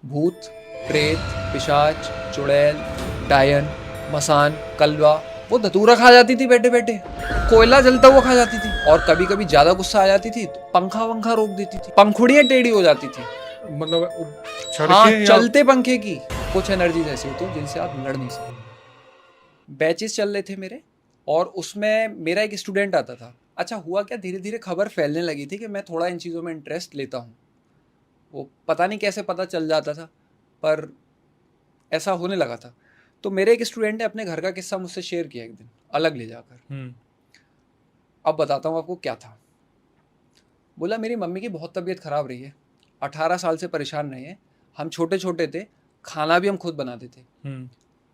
भूत, प्रेत, पिशाच, चुड़ैल, डायन, मसान, कलवा, वो धतूरा खा जाती थी बैठे बैठे, कोयला जलता हुआ खा जाती थी, और कभी कभी ज्यादा गुस्सा आ जाती थी तो पंखा वंखा रोक देती थी, पंखुड़ियां टेढ़ी हो जाती थी। मतलब छड़ हाँ, के या चलते पंखे की कुछ एनर्जीज ऐसी होती है जिनसे आप लड़ नहीं सकते। बैचेस चल रहे थे मेरे, और उसमें मेरा एक स्टूडेंट आता था। अच्छा हुआ क्या, धीरे धीरे खबर फैलने लगी थी कि मैं थोड़ा इन चीज़ों में इंटरेस्ट लेता हूँ। वो पता नहीं कैसे पता चल जाता था, पर ऐसा होने लगा था। तो मेरे एक स्टूडेंट ने अपने घर का किस्सा मुझसे शेयर किया एक दिन, अलग ले जाकर। अब बताता हूँ आपको क्या था। बोला मेरी मम्मी की बहुत तबीयत खराब रही है, 18 साल से परेशान रहे हैं। हम छोटे छोटे थे, खाना भी हम खुद बनाते थे।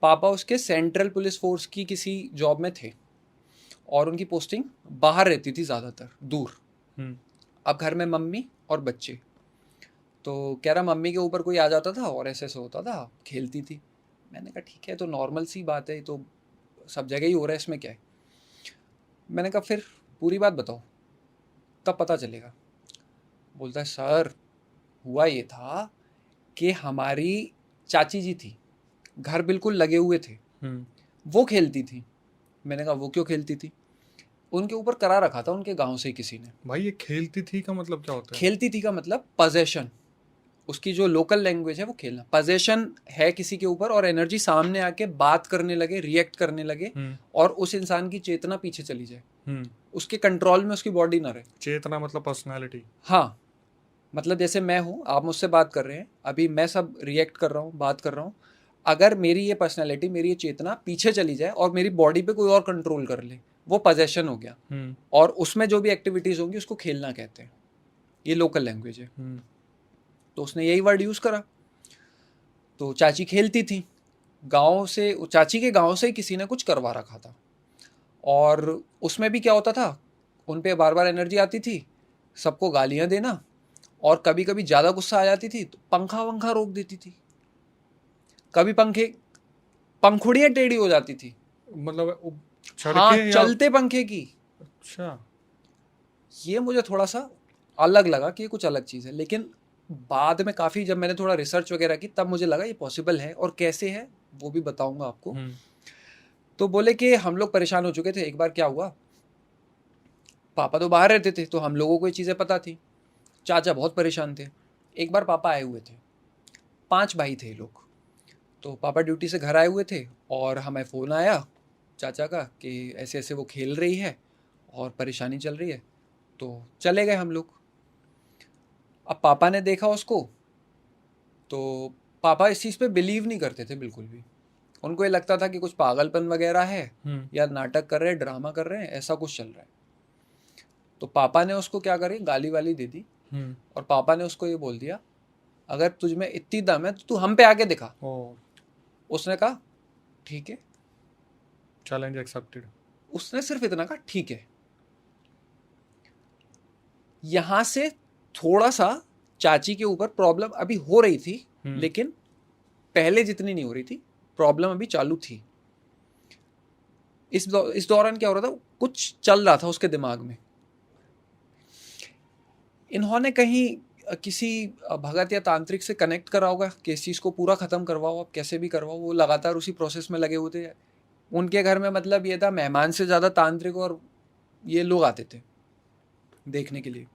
पापा उसके सेंट्रल पुलिस फोर्स की किसी जॉब में थे, और उनकी पोस्टिंग बाहर रहती थी, ज़्यादातर दूर। अब घर में मम्मी और बच्चे। तो कह रहा मम्मी के ऊपर कोई आ जाता था और ऐसे ऐसे होता था, खेलती थी। मैंने कहा ठीक है, तो नॉर्मल सी बात है, तो सब जगह ही हो रहा है, इसमें क्या है। मैंने कहा फिर पूरी बात बताओ, तब पता चलेगा। बोलता है सर, हुआ ये था कि हमारी चाची जी थी, घर बिल्कुल लगे हुए थे, वो खेलती थी। मैंने कहा वो क्यों खेलती थी। उनके ऊपर करा रखा था उनके गांव से किसी ने। भाई ये खेलती थी का मतलब क्या होता है? खेलती थी का मतलब पजेशन, उसकी जो लोकल लैंग्वेज है वो खेलना। पजेशन है किसी के ऊपर, और एनर्जी सामने आके बात करने लगे, रिएक्ट करने लगे, और उस इंसान की चेतना पीछे चली जाए, उसके कंट्रोल में उसकी बॉडी ना रहे। चेतना मतलब पर्सनालिटी। हाँ, मतलब जैसे मैं हूँ, आप मुझसे बात कर रहे हैं, अभी मैं सब रिएक्ट कर रहा हूँ, बात कर रहा हूँ। अगर मेरी ये पर्सनैलिटी, मेरी ये चेतना पीछे चली जाए और मेरी बॉडी पे कोई और कंट्रोल कर ले, वो पजेशन हो गया। और उसमें जो भी एक्टिविटीज़ होंगी उसको खेलना कहते हैं। ये लोकल लैंग्वेज है। तो उसने यही वर्ड यूज़ करा। तो चाची खेलती थी, गांव से, चाची के गांव से किसी ने कुछ करवा रखा था। और उसमें भी क्या होता था, उन पे बार बार एनर्जी आती थी, सबको गालियां देना, और कभी कभी ज़्यादा गुस्सा आ जाती थी तो पंखा वंखा रोक देती थी। कभी पंखुड़ियाँ टेढ़ी हो जाती थी। मतलब छड़ हाँ, के या चलते पंखे की। अच्छा। ये मुझे थोड़ा सा अलग लगा कि ये कुछ अलग चीज़ है, लेकिन बाद में काफ़ी जब मैंने थोड़ा रिसर्च वगैरह की, तब मुझे लगा ये पॉसिबल है, और कैसे है वो भी बताऊंगा आपको। तो बोले कि हम लोग परेशान हो चुके थे। एक बार क्या हुआ, पापा तो बाहर रहते थे तो हम लोगों को ये चीज़ें पता थी। चाचा बहुत परेशान थे। एक बार पापा आए हुए थे, 5 भाई थे ये लोग। तो पापा ड्यूटी से घर आए हुए थे, और हमें फ़ोन आया चाचा का कि ऐसे ऐसे वो खेल रही है और परेशानी चल रही है। तो चले गए हम लोग। अब पापा ने देखा उसको, तो पापा इस चीज़ पे बिलीव नहीं करते थे बिल्कुल भी। उनको ये लगता था कि कुछ पागलपन वगैरह है, या नाटक कर रहे हैं, ड्रामा कर रहे हैं, ऐसा कुछ चल रहा है। तो पापा ने उसको क्या करी, गाली वाली दे दी। और पापा ने उसको ये बोल दिया, अगर तुझ में इतनी दम है तो तू हम पे आके दिखा। उसने कहा ठीक है। Challenge accepted. उसने सिर्फ इतना कहा ठीक है। यहां से थोड़ा सा चाची के ऊपर प्रॉब्लम अभी हो रही थी, लेकिन पहले जितनी नहीं हो रही थी। प्रॉब्लम अभी चालू थी। इस दौरान क्या हो रहा था, कुछ चल रहा था उसके दिमाग में। इन्होंने कहीं किसी भगत या तांत्रिक से कनेक्ट करा होगा कि इस चीज़ को पूरा ख़त्म करवाओ, आप कैसे भी करवाओ। वो लगातार उसी प्रोसेस में लगे हुए थे। उनके घर में मतलब ये था, मेहमान से ज़्यादा तांत्रिक और ये लोग आते थे देखने के लिए।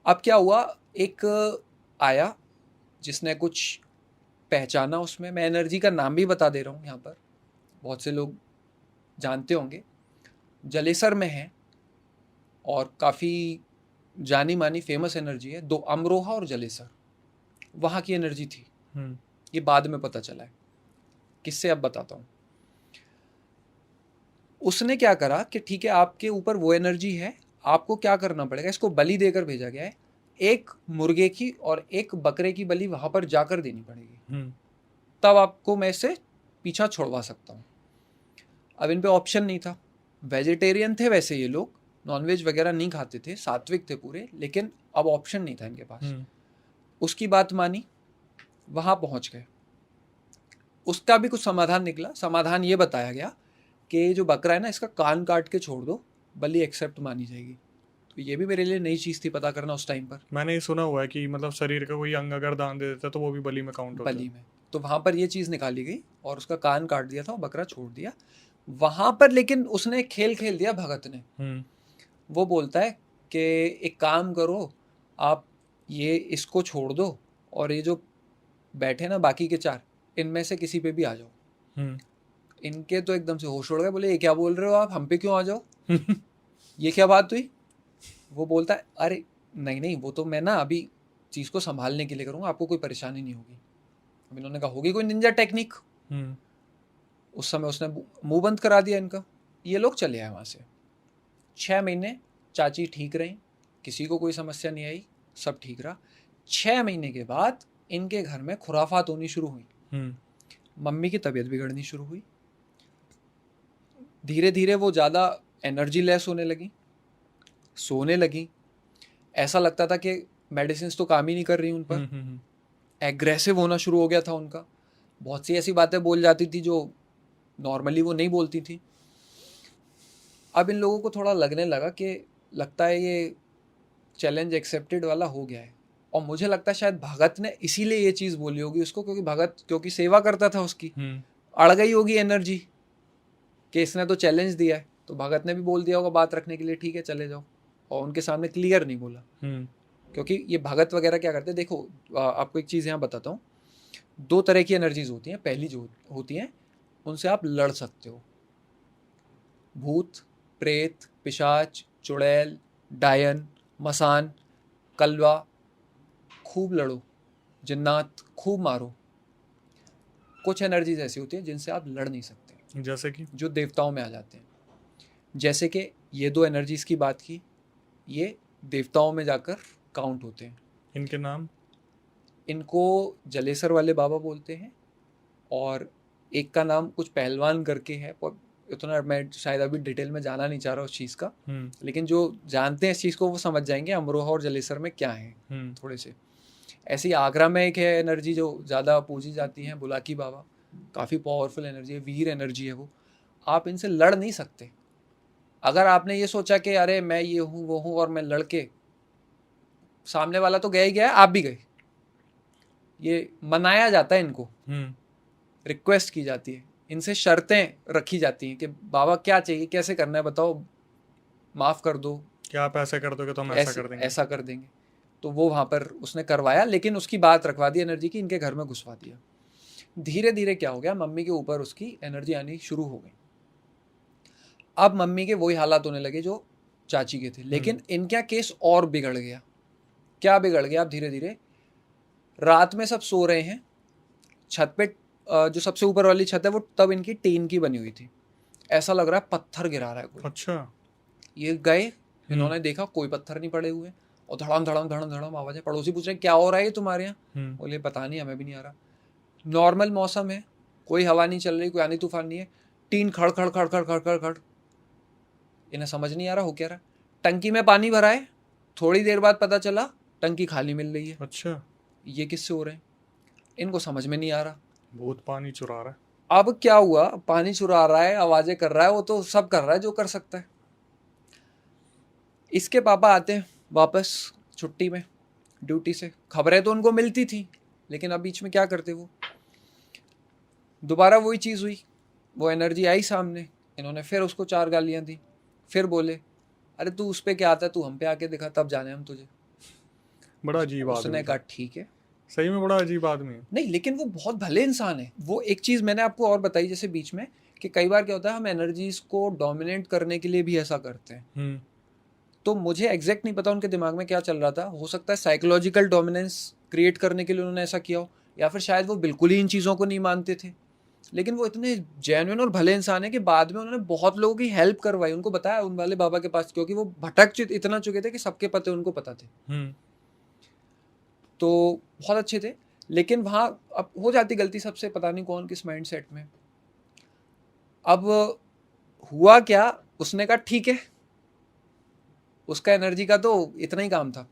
अब क्या हुआ, एक आया जिसने कुछ पहचाना उसमें। मैं एनर्जी का नाम भी बता दे रहा हूँ यहाँ पर, बहुत से लोग जानते होंगे। जलेसर में है, और काफ़ी जानी मानी फेमस एनर्जी है। दो, अमरोहा और जलेसर, वहाँ की एनर्जी थी। ये बाद में पता चला है, किससे अब बताता हूँ। उसने क्या करा कि ठीक है, आपके ऊपर वो एनर्जी है, आपको क्या करना पड़ेगा, इसको बलि देकर भेजा गया है। एक मुर्गे की और एक बकरे की बलि वहाँ पर जाकर देनी पड़ेगी, तब आपको मैं इससे पीछा छुड़वा सकता हूँ। अब इन पे ऑप्शन नहीं था। वेजिटेरियन थे वैसे ये लोग, नॉनवेज वगैरह नहीं खाते थे, सात्विक थे पूरे, लेकिन अब ऑप्शन नहीं था इनके पास। उसकी बात मानी, वहाँ पहुँच गए। उसका भी कुछ समाधान निकला। समाधान ये बताया गया कि जो बकरा है ना, इसका कान काट के छोड़ दो, बलि एक्सेप्ट मानी जाएगी। तो ये भी मेरे लिए नई चीज़ थी पता करना उस टाइम पर, मैंने ये सुना हुआ है कि मतलब शरीर का कोई अंग अगर दान दे देता है तो वो भी बलि में काउंट होता बलि है। में। तो वहाँ पर ये चीज़ निकाली गई और उसका कान काट दिया था और बकरा छोड़ दिया वहाँ पर। लेकिन उसने एक खेल खेल दिया भगत ने। वो बोलता है कि एक काम करो, आप ये इसको छोड़ दो और ये जो बैठे ना बाकी के 4, इनमें से किसी पे भी आ जाओ। इनके तो एकदम से होश उड़ गए, बोले ये क्या बोल रहे हो आप, हम पे क्यों आ जाओ, ये क्या बात हुई। वो बोलता है अरे नहीं नहीं, वो तो मैं ना अभी चीज़ को संभालने के लिए करूँगा, आपको कोई परेशानी नहीं होगी। अब इन्होंने कहा होगी कोई निंजा टेक्निक। उस समय उसने मुंह बंद करा दिया इनका, ये लोग चले आए वहाँ से। 6 महीने चाची ठीक रही, किसी को कोई समस्या नहीं आई, सब ठीक रहा। 6 महीने के बाद इनके घर में खुराफात होनी शुरू हुई। मम्मी की तबीयत बिगड़नी शुरू हुई, धीरे धीरे वो ज़्यादा एनर्जी लेस होने लगी, सोने लगी, ऐसा लगता था कि मेडिसिन तो काम ही नहीं कर रही उन पर। एग्रेसिव होना शुरू हो गया था उनका, बहुत सी ऐसी बातें बोल जाती थी जो नॉर्मली वो नहीं बोलती थी। अब इन लोगों को थोड़ा लगने लगा कि लगता है ये चैलेंज एक्सेप्टेड वाला हो गया है। और मुझे लगता है शायद भगत ने इसीलिए ये चीज़ बोली होगी उसको, क्योंकि भगत क्योंकि सेवा करता था उसकी, अड़ गई होगी एनर्जी कि इसने तो चैलेंज दिया है, तो भगत ने भी बोल दिया होगा बात रखने के लिए ठीक है चले जाओ, और उनके सामने क्लियर नहीं बोला। क्योंकि ये भगत वगैरह क्या करते हैं, देखो आपको एक चीज़ यहाँ बताता हूँ। 2 तरह की एनर्जीज होती हैं। पहली जो होती हैं उनसे आप लड़ सकते हो, भूत प्रेत पिशाच चुड़ैल डायन मसान कलवा, खूब लड़ो, जिन्नात खूब मारो। कुछ एनर्जीज ऐसी होती हैं जिनसे आप लड़ नहीं सकते, जैसे कि जो देवताओं में आ जाते हैं। जैसे कि ये 2 एनर्जीज की बात की, ये देवताओं में जाकर काउंट होते हैं। इनके नाम? इनको जलेसर वाले बाबा बोलते हैं, और एक का नाम कुछ पहलवान करके है, पर इतना मैं शायद अभी डिटेल में जाना नहीं चाह रहा उस चीज़ का, लेकिन जो जानते हैं इस चीज़ को वो समझ जाएंगे अमरोहा और जलेसर में क्या है थोड़े से। ऐसी आगरा में एक है एनर्जी जो ज़्यादा पूजी जाती है, बुलाकी बाबा, काफ़ी पावरफुल एनर्जी है, वीर एनर्जी है वो। आप इनसे लड़ नहीं सकते। अगर आपने ये सोचा कि अरे मैं ये हूँ वो हूँ और मैं लड़के, सामने वाला तो गया ही गया, आप भी गए। ये मनाया जाता है इनको, रिक्वेस्ट की जाती है, इनसे शर्तें रखी जाती हैं कि बाबा क्या चाहिए, कैसे करना है बताओ, माफ़ कर दो, क्या आप ऐसा कर दोगे तो हम ऐसा कर देंगे। ऐसा कर देंगे। तो वो वहाँ पर उसने करवाया, लेकिन उसकी बात रखवा दी एनर्जी की, इनके घर में घुसवा दिया। धीरे धीरे क्या हो गया, मम्मी के ऊपर उसकी एनर्जी आनी शुरू हो गई। अब मम्मी के वही हालात होने लगे जो चाची के थे, लेकिन इनका केस और बिगड़ गया। क्या बिगड़ गया, अब धीरे धीरे रात में सब सो रहे हैं, छत पे जो सबसे ऊपर वाली छत है वो तब इनकी टीन की बनी हुई थी, ऐसा लग रहा है पत्थर गिरा रहा है कोई। अच्छा। ये गए, इन्होंने देखा कोई पत्थर नहीं पड़े हुए, और धड़म धड़म धड़म धड़म आवाज है। पड़ोसी पूछ रहे क्या हो रहा है ये तुम्हारे यहाँ, बोले पता नहीं हमें भी नहीं आ रहा। नॉर्मल मौसम है, कोई हवा नहीं चल रही, कोई आनी तूफान नहीं है, टीन खड़ खड़ खड़ खड़ खड़ खड़ खड़। इन्हें समझ नहीं आ रहा हो क्या रहा। टंकी में पानी भरा है, थोड़ी देर बाद पता चला टंकी खाली मिल रही है। अच्छा। ये किससे हो रहे हैं, इनको समझ में नहीं आ रहा। भूत पानी चुरा रहा है। अब क्या हुआ, पानी चुरा रहा है, आवाजें कर रहा है, वो तो सब कर रहा है जो कर सकता है। इसके पापा आते हैं वापस छुट्टी में ड्यूटी से, खबरें तो उनको मिलती थी, लेकिन अब बीच में क्या करते वो, दोबारा वही चीज़ हुई, वो एनर्जी आई सामने, इन्होंने फिर उसको 4 गालियां दी, फिर बोले अरे तू उस पर क्या आता है, तू हम पे आके दिखा तब जाने हम तुझे। बड़ा अजीब आदमी उसने था। कहा ठीक है। सही में बड़ा अजीब आदमी है। नहीं, लेकिन वो बहुत भले इंसान है। वो एक चीज़ मैंने आपको और बताई जैसे बीच में, कि कई बार क्या होता है हम एनर्जीज को डोमिनेट करने के लिए भी ऐसा करते हैं। तो मुझे एग्जैक्ट नहीं पता उनके दिमाग में क्या चल रहा था, हो सकता है साइकोलॉजिकल डोमिनेंस क्रिएट करने के लिए उन्होंने ऐसा किया हो, या फिर शायद वो बिल्कुल ही इन चीज़ों को नहीं मानते थे। लेकिन वो इतने जेन्युइन और भले इंसान है कि बाद में उन्होंने बहुत लोगों की हेल्प करवाई, उनको बताया उन वाले बाबा के पास, क्योंकि वो भटक इतना चुके थे कि सबके पते उनको पता थे। तो बहुत अच्छे थे, लेकिन वहाँ अब हो जाती गलती सबसे, पता नहीं कौन किस माइंड सेट में। अब हुआ क्या, उसने कहा ठीक है, उसका एनर्जी का तो इतना ही काम था।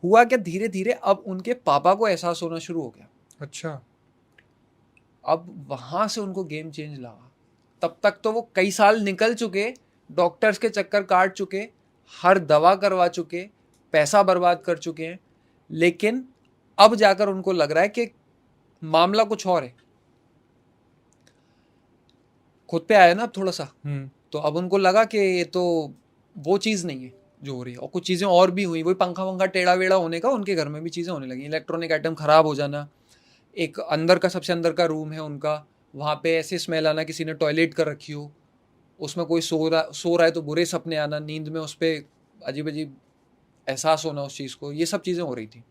हुआ क्या, धीरे धीरे अब उनके पापा को एहसास होना शुरू हो गया। अच्छा। अब वहां से उनको गेम चेंज लगा। तब तक तो वो कई साल निकल चुके, डॉक्टर्स के चक्कर काट चुके, हर दवा करवा चुके, पैसा बर्बाद कर चुके हैं, लेकिन अब जाकर उनको लग रहा है कि मामला कुछ और है। खुद पे आया ना अब थोड़ा सा, तो अब उनको लगा कि ये तो वो चीज़ नहीं है जो हो रही है, और कुछ चीज़ें और भी हुई। वही पंखा वंखा टेढ़ा वेढ़ा होने का उनके घर में भी चीज़ें होने लगी, इलेक्ट्रॉनिक आइटम ख़राब हो जाना। एक अंदर का, सबसे अंदर का रूम है उनका, वहाँ पे ऐसे स्मेल आना, किसी ने टॉयलेट कर रखी हो, उसमें कोई सो रहा है तो बुरे सपने आना, नींद में उस पर अजीब अजीब एहसास होना उस चीज़ को, ये सब चीज़ें हो रही थी।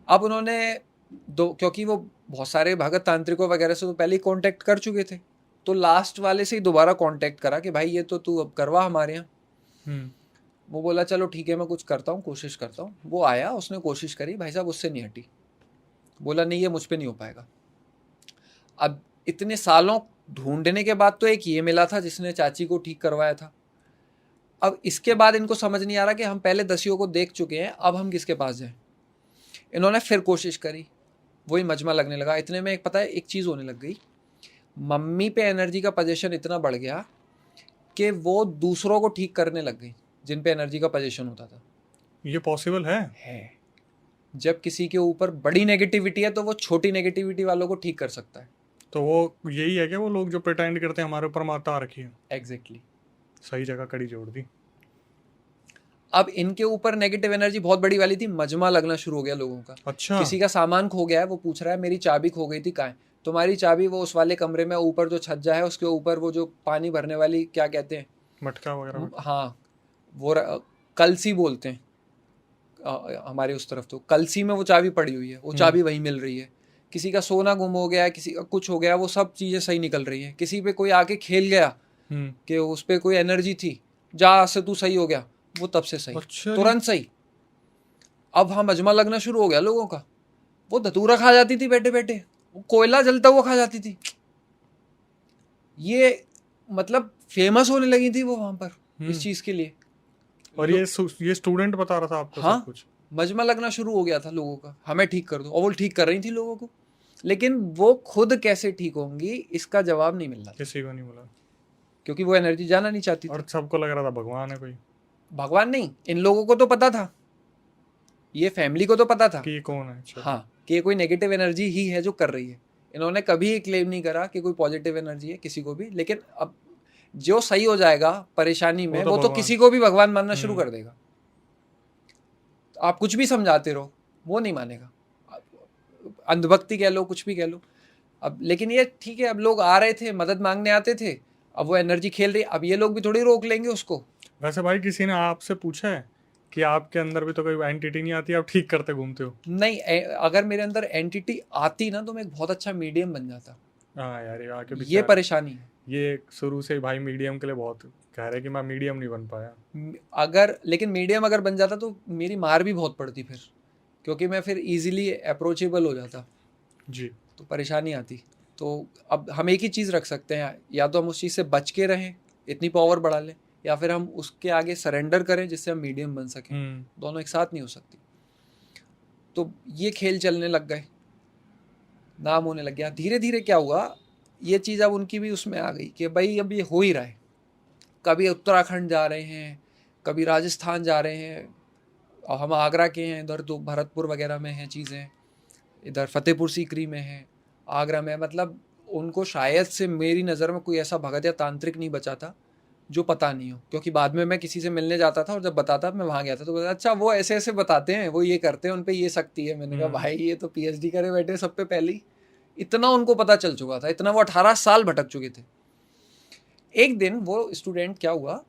अब उन्होंने क्योंकि वो बहुत सारे भगत तांत्रिकों वगैरह से तो पहले ही कांटेक्ट कर चुके थे, तो लास्ट वाले से ही दोबारा कांटेक्ट करा कि भाई ये तो तू अब करवा हमारे यहाँ। वो बोला चलो ठीक है, मैं कुछ करता हूँ, कोशिश करता हूँ। वो आया, उसने कोशिश करी, भाई साहब उससे नहीं हटी। बोला नहीं, ये मुझ पे नहीं हो पाएगा। अब इतने सालों ढूंढने के बाद तो एक ये मिला था जिसने चाची को ठीक करवाया था। अब इसके बाद इनको समझ नहीं आ रहा कि हम पहले दसियों को देख चुके हैं, अब हम किसके पास जाएं। इन्होंने फिर कोशिश करी, वही मजमा लगने लगा। इतने में एक पता है एक चीज़ होने लग गई, मम्मी पे एनर्जी का पोजीशन इतना बढ़ गया कि वो दूसरों को ठीक करने लग गई जिन पे एनर्जी का पोजीशन होता था। ये पॉसिबल है? जब किसी के ऊपर बड़ी नेगेटिविटी है तो वो छोटी नेगेटिविटी वालों को ठीक कर सकता है। तो वो यही है क्या, वो लोग जो प्रिटेंड करते हैं हमारे ऊपर माता आ रखी है? एग्जैक्टली। सही जगह कड़ी जोड़ दी। अब इनके ऊपर नेगेटिव एनर्जी बहुत बड़ी वाली थी, मजमा लगना शुरू हो गया लोगों का। अच्छा। किसी का सामान खो गया है, वो पूछ रहा है मेरी चाबी खो गई थी, कहाँ है तुम्हारी चाबी? वो उस वाले कमरे में ऊपर जो छज्जा है उसके ऊपर वो जो पानी भरने वाली क्या कहते हैं, मटका वगैरह। हाँ वो कलसी बोलते हैं हमारे उस तरफ, तो कलसी में वो चाबी पड़ी हुई है, वो चाबी वहीं मिल रही है। किसी का सोना गुम हो गया है, किसी का कुछ हो गया, वो सब चीज़ें सही निकल रही हैं। किसी पे कोई आके खेल गया कि उस पर कोई एनर्जी थी, जा से तू सही हो गया, वो तब से सही। अच्छा। तुरंत सही। अब हाँ मजमा लगना शुरू हो गया लोगों का। वो धतूरा खा जाती थी बैठे बैठे, वो कोयला जलता हुआ खा जाती थी, ये मतलब फेमस होने लगी थी वो वहां पर इस चीज के लिए। और ये स्टूडेंट बता रहा था आपको? हाँ, सब कुछ मजमा लगना शुरू हो गया था लोगों का, हमें ठीक कर दो, और वो ठीक कर रही थी लोगों को। लेकिन वो खुद कैसे ठीक होंगी इसका जवाब नहीं मिल रहा, किसी को नहीं मिला, क्योंकि वो एनर्जी जाना नहीं चाहती थी। और सबको लग रहा था भगवान है कोई। भगवान नहीं, इन लोगों को तो पता था, ये फैमिली को तो पता था कि ये कौन है। हाँ, कि ये कोई नेगेटिव एनर्जी ही है जो कर रही है। इन्होंने कभी क्लेम नहीं करा कि कोई पॉजिटिव एनर्जी है किसी को भी। लेकिन अब जो सही हो जाएगा परेशानी में, वो तो किसी को भी भगवान मानना शुरू कर देगा। आप कुछ भी समझाते रहो, वो नहीं मानेगा। अंधभक्ति कह लो, कुछ भी कह लो। अब लेकिन ये ठीक है, अब लोग आ रहे थे, मदद मांगने आते थे, अब वो एनर्जी खेल रही, अब ये लोग भी थोड़ी रोक लेंगे उसको। वैसे भाई किसी ने आपसे पूछा है कि आपके अंदर भी तो कोई एंटिटी नहीं आती, आप ठीक करते घूमते हो? नहीं, अगर मेरे अंदर एंटिटी आती ना तो मैं एक बहुत अच्छा मीडियम बन जाता। हाँ यार, ये परेशानी है। ये शुरू से भाई मीडियम के लिए बहुत कह रहे कि मैं मीडियम नहीं बन पाया। लेकिन मीडियम अगर बन जाता तो मेरी मार भी बहुत पड़ती फिर, क्योंकि मैं फिर इजीली अप्रोचेबल हो जाता जी। तो परेशानी आती। तो अब हम एक ही चीज़ रख सकते हैं, या तो हम उस चीज़ से बच के रहें, इतनी पावर बढ़ा लें, या फिर हम उसके आगे सरेंडर करें जिससे हम मीडियम बन सकें। दोनों एक साथ नहीं हो सकती। तो ये खेल चलने लग गए, नाम होने लग गया। धीरे धीरे क्या हुआ, ये चीज़ अब उनकी भी उसमें आ गई कि भाई अब ये हो ही रहा है। कभी उत्तराखंड जा रहे हैं, कभी राजस्थान जा रहे हैं, और हम आगरा के हैं, इधर तो भरतपुर वगैरह में हैं चीज़ें, इधर फतेहपुर सीकरी में है, आगरा में। मतलब उनको शायद से मेरी नज़र में कोई ऐसा भगत या तांत्रिक नहीं बचा था जो पता नहीं हो, क्योंकि बाद में मैं किसी से मिलने जाता था और जब बताता मैं वहाँ गया था तो अच्छा वो ऐसे ऐसे बताते हैं, वो ये करते हैं, उन पे ये शक्ति है। मैंने कहा भाई ये तो पीएचडी करे बैठे सब पे पहले ही, इतना उनको पता चल चुका था, इतना वो 18 साल भटक चुके थे। एक दिन वो स्टूडेंट क्या हुआ,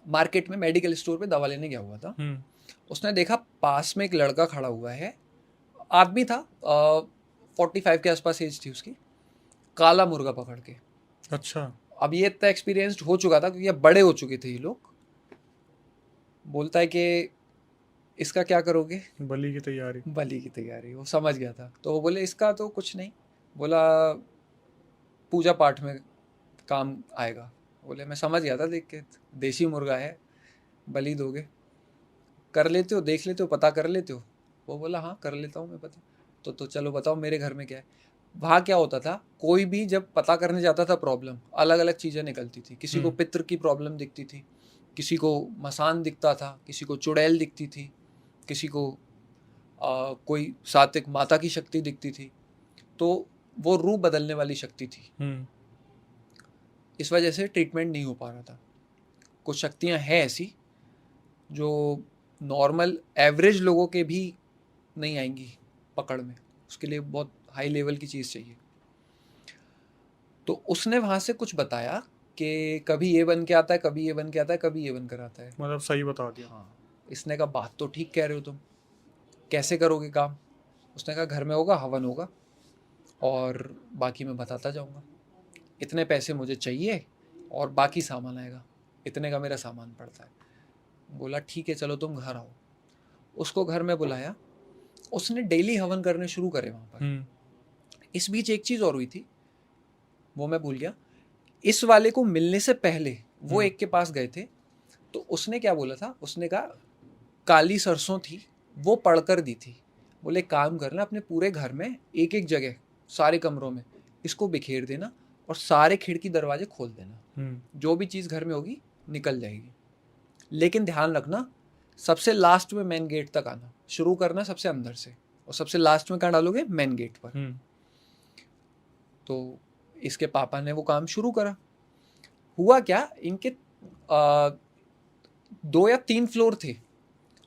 मार्केट में मेडिकल स्टोर पे दवा लेने गया हुआ था। उसने देखा पास में एक लड़का खड़ा हुआ है, आदमी था 45 के आसपास एज थी उसकी, काला मुर्गा पकड़ के। अच्छा। अब ये इतना एक्सपीरियंस्ड हो चुका था क्योंकि अब बड़े हो चुके थे ये लोग। बोलता है कि इसका क्या करोगे? बलि की तैयारी। बलि की तैयारी, वो समझ गया था। तो वो बोले इसका तो कुछ नहीं, बोला पूजा पाठ में काम आएगा। बोले मैं समझ गया था देख के, देसी मुर्गा है, बलि दोगे, कर लेते हो, देख लेते हो, पता कर लेते हो? वो बोला हाँ कर लेता हूँ मैं पता। तो चलो बताओ मेरे घर में क्या है। वहाँ क्या होता था, कोई भी जब पता करने जाता था प्रॉब्लम, अलग अलग चीज़ें निकलती थी। किसी को पितृ की प्रॉब्लम दिखती थी, किसी को मसान दिखता था, किसी को चुड़ैल दिखती थी, किसी को कोई सात्विक माता की शक्ति दिखती थी। तो वो रूप बदलने वाली शक्ति थी। इस वजह से ट्रीटमेंट नहीं हो पा रहा था। कुछ शक्तियां हैं ऐसी जो नॉर्मल एवरेज लोगों के भी नहीं आएंगी पकड़ में, उसके लिए बहुत हाई लेवल की चीज़ चाहिए। तो उसने वहाँ से कुछ बताया कि कभी ये बन के आता है, कभी ये बन के आता है, कभी ये बन कर आता है। मतलब सही बता दिया। हाँ, इसने कहा बात तो ठीक कह रहे हो तुम, कैसे करोगे काम? उसने कहा घर में होगा, हवन होगा और बाकी मैं बताता जाऊँगा। इतने पैसे मुझे चाहिए और बाकी सामान आएगा, इतने का मेरा सामान पड़ता है। बोला ठीक है चलो तुम घर आओ। उसको घर में बुलाया, उसने डेली हवन करने शुरू करे वहाँ पर। इस बीच एक चीज़ और हुई थी, वो मैं भूल गया। इस वाले को मिलने से पहले वो एक के पास गए थे, तो उसने क्या बोला था, उसने कहा काली सरसों थी वो पड़कर दी थी। बोले काम करना, अपने पूरे घर में एक एक जगह सारे कमरों में इसको बिखेर देना और सारे खिड़की दरवाजे खोल देना, जो भी चीज़ घर में होगी निकल जाएगी। लेकिन ध्यान रखना सबसे लास्ट में मेन गेट तक आना, शुरू करना सबसे अंदर से और सबसे लास्ट में कहाँ डालोगे, मेन गेट पर। तो इसके पापा ने वो काम शुरू करा। हुआ क्या, इनके 2 या 3 फ्लोर थे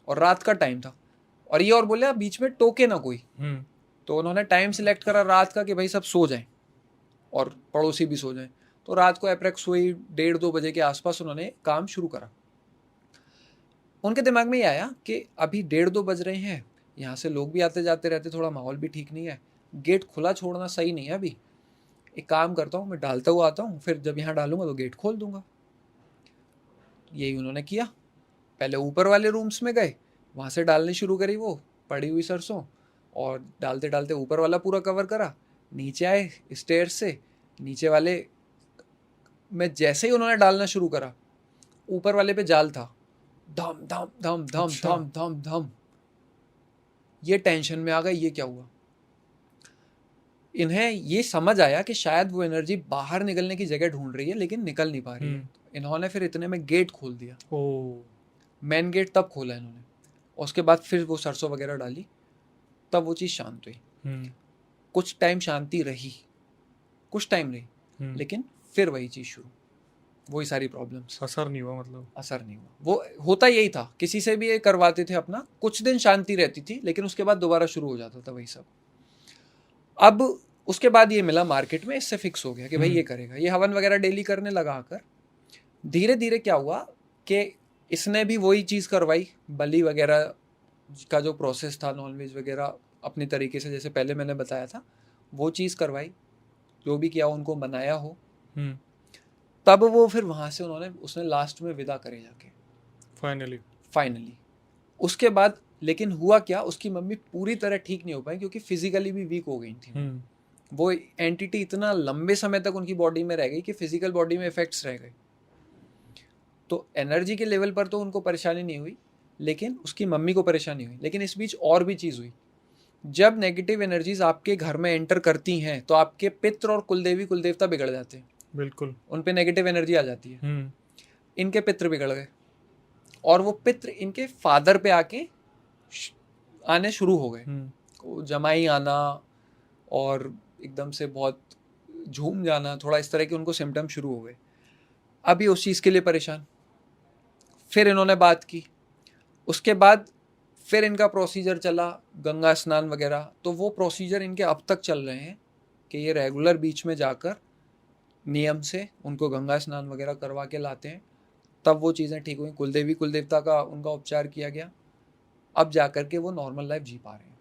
और रात का टाइम था, और ये और बोले बीच में टोके ना कोई। तो उन्होंने टाइम सिलेक्ट करा रात का कि भाई सब सो जाएं और पड़ोसी भी सो जाएं। तो रात को अप्रैक्स हुई 1:30-2 बजे के आसपास उन्होंने काम शुरू करा। उनके दिमाग में ये आया कि अभी 1:30-2 बज रहे हैं, यहाँ से लोग भी आते जाते रहते, थोड़ा माहौल भी ठीक नहीं है, गेट खुला छोड़ना सही नहीं है। अभी एक काम करता हूँ, मैं डालता हुआ आता हूँ, फिर जब यहाँ डालूंगा तो गेट खोल दूंगा। यही उन्होंने किया। पहले ऊपर वाले रूम्स में गए, वहाँ से डालनी शुरू करी वो पड़ी हुई सरसों, और डालते डालते ऊपर वाला पूरा कवर करा। नीचे आए स्टेयर से, नीचे वाले में जैसे ही उन्होंने डालना शुरू करा, ऊपर वाले पे जाल था, धम धम धम धम धम धम धम। ये टेंशन में आ गए, ये क्या हुआ। इन्हें ये समझ आया कि शायद वो एनर्जी बाहर निकलने की जगह ढूंढ रही है लेकिन निकल नहीं पा रही है। इन्होंने फिर इतने में गेट खोल दिया, मेन गेट तब खोला इन्होंने। उसके बाद फिर वो सरसों वगैरह डाली, तब वो चीज़ शांत हुई। कुछ टाइम शांति रही, कुछ टाइम रही, लेकिन फिर वही चीज़ शुरू, वही सारी प्रॉब्लम्स। असर नहीं हुआ, मतलब असर नहीं हुआ। वो होता यही था, किसी से भी ये करवाते थे अपना, कुछ दिन शांति रहती थी लेकिन उसके बाद दोबारा शुरू हो जाता था वही सब। अब उसके बाद ये मिला मार्केट में, इससे फिक्स हो गया कि भाई ये करेगा। ये हवन वगैरह डेली करने लगा। आकर धीरे धीरे क्या हुआ कि इसने भी वही चीज़ करवाई, बलि वगैरह का जो प्रोसेस था, नॉनवेज वगैरह अपनी तरीके से जैसे पहले मैंने बताया था, वो चीज़ करवाई, जो भी किया उनको बनाया हो। तब वो फिर वहाँ से उसने लास्ट में विदा करे जाके, फाइनली। उसके बाद लेकिन हुआ क्या, उसकी मम्मी पूरी तरह ठीक नहीं हो पाई क्योंकि फिजिकली भी वीक हो गई थी। वो एंटिटी इतना लंबे समय तक उनकी बॉडी में रह गई कि फिजिकल बॉडी में इफेक्ट्स रह गए। तो एनर्जी के लेवल पर तो उनको परेशानी नहीं हुई, लेकिन उसकी मम्मी को परेशानी हुई। लेकिन इस बीच और भी चीज़ हुई। जब नेगेटिव एनर्जीज आपके घर में एंटर करती हैं तो आपके पितृ और कुलदेवी कुलदेवता बिगड़ जाते हैं। बिल्कुल, उन पे नेगेटिव एनर्जी आ जाती है। इनके पितृ बिगड़ गए और वो पितृ इनके फादर पे आने शुरू हो गए। जमाई आना और एकदम से बहुत झूम जाना, थोड़ा इस तरह के उनको सिम्टम शुरू हो गए। अभी उस चीज़ के लिए परेशान। फिर इन्होंने बात की, उसके बाद फिर इनका प्रोसीजर चला, गंगा स्नान वगैरह। तो वो प्रोसीजर इनके अब तक चल रहे हैं कि ये रेगुलर बीच में जाकर नियम से उनको गंगा स्नान वगैरह करवा के लाते हैं, तब वो चीज़ें ठीक हुई। कुलदेवी कुलदेवता का उनका उपचार किया गया, अब जा कर के वो नॉर्मल लाइफ जी पा रहे हैं।